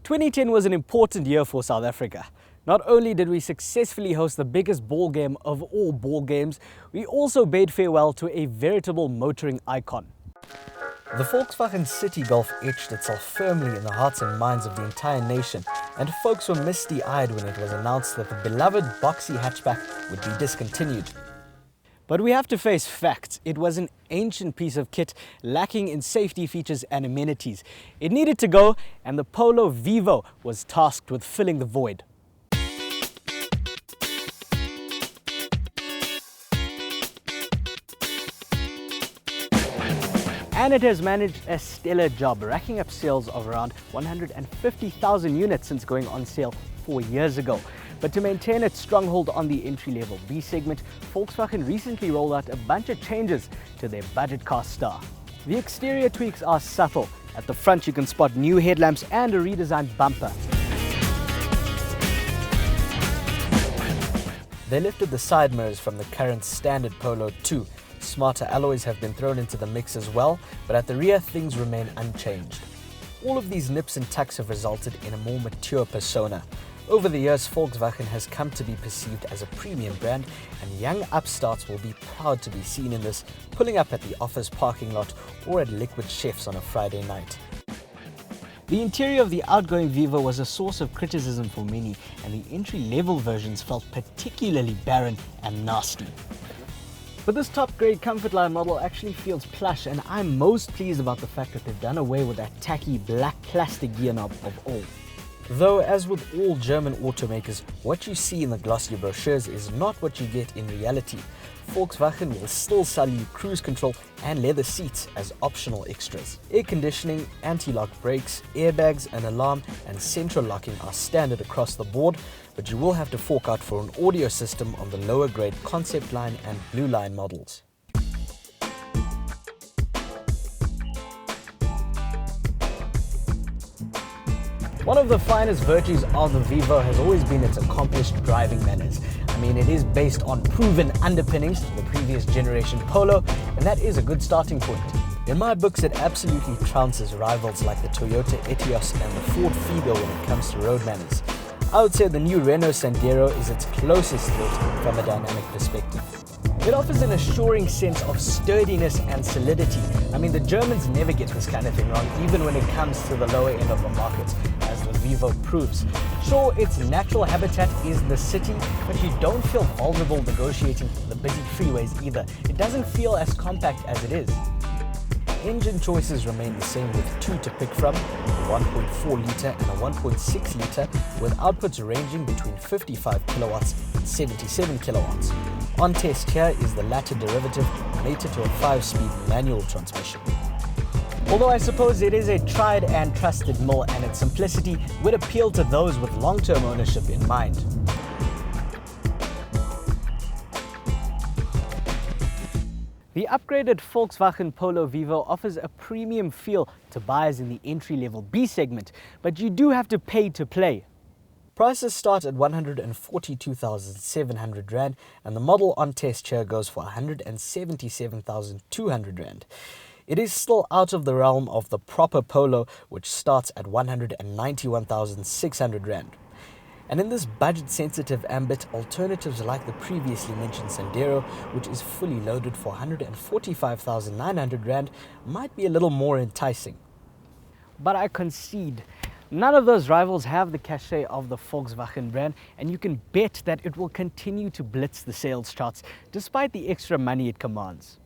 2010 was an important year for South Africa. Not only did we successfully host the biggest ball game of all ball games, we also bade farewell to a veritable motoring icon. The Volkswagen City Golf etched itself firmly in the hearts and minds of the entire nation, and folks were misty-eyed when it was announced that the beloved boxy hatchback would be discontinued. But we have to face facts. It was an ancient piece of kit lacking in safety features and amenities. It needed to go, and the Polo Vivo was tasked with filling the void. And it has managed a stellar job, racking up sales of around 150,000 units since going on sale 4 years ago. But to maintain its stronghold on the entry-level B segment, Volkswagen recently rolled out a bunch of changes to their budget car star. The exterior tweaks are subtle. At the front you can spot new headlamps and a redesigned bumper. They lifted the side mirrors from the current standard Polo too. Smarter alloys have been thrown into the mix as well, but at the rear things remain unchanged. All of these nips and tucks have resulted in a more mature persona. Over the years, Volkswagen has come to be perceived as a premium brand, and young upstarts will be proud to be seen in this, pulling up at the office parking lot or at Liquid Chefs on a Friday night. The interior of the outgoing Vivo was a source of criticism for many, and the entry-level versions felt particularly barren and nasty. But this top-grade comfort line model actually feels plush, and I'm most pleased about the fact that they've done away with that tacky black plastic gear knob of old. Though, as with all German automakers, what you see in the glossy brochures is not what you get in reality. Volkswagen will still sell you cruise control and leather seats as optional extras. Air conditioning, anti-lock brakes, airbags, an alarm and central locking are standard across the board, but you will have to fork out for an audio system on the lower grade concept line and blue line models. One of the finest virtues of the Vivo has always been its accomplished driving manners. I mean, it is based on proven underpinnings to the previous generation Polo, and that is a good starting point. In my books, it absolutely trounces rivals like the Toyota Etios and the Ford Figo when it comes to road manners. I would say the new Renault Sandero is its closest threat from a dynamic perspective. It offers an assuring sense of sturdiness and solidity. I mean, the Germans never get this kind of thing wrong, even when it comes to the lower end of the market, as the Vivo proves. Sure, its natural habitat is the city, but you don't feel vulnerable negotiating the busy freeways either. It doesn't feel as compact as it is. Engine choices remain the same with two to pick from, a 1.4 litre and a 1.6 litre, with outputs ranging between 55 kilowatts and 77 kilowatts. On test here is the latter derivative mated to a 5-speed manual transmission. Although I suppose it is a tried and trusted mill, and its simplicity would appeal to those with long-term ownership in mind. The upgraded Volkswagen Polo Vivo offers a premium feel to buyers in the entry-level B segment, but you do have to pay to play. Prices start at 142,700 Rand, and the model on test here goes for 177,200 Rand. It is still out of the realm of the proper Polo, which starts at 191,600 Rand. And in this budget-sensitive ambit, alternatives like the previously mentioned Sandero, which is fully loaded for 145,900 Rand, might be a little more enticing. But I concede, none of those rivals have the cachet of the Volkswagen brand, and you can bet that it will continue to blitz the sales charts despite the extra money it commands.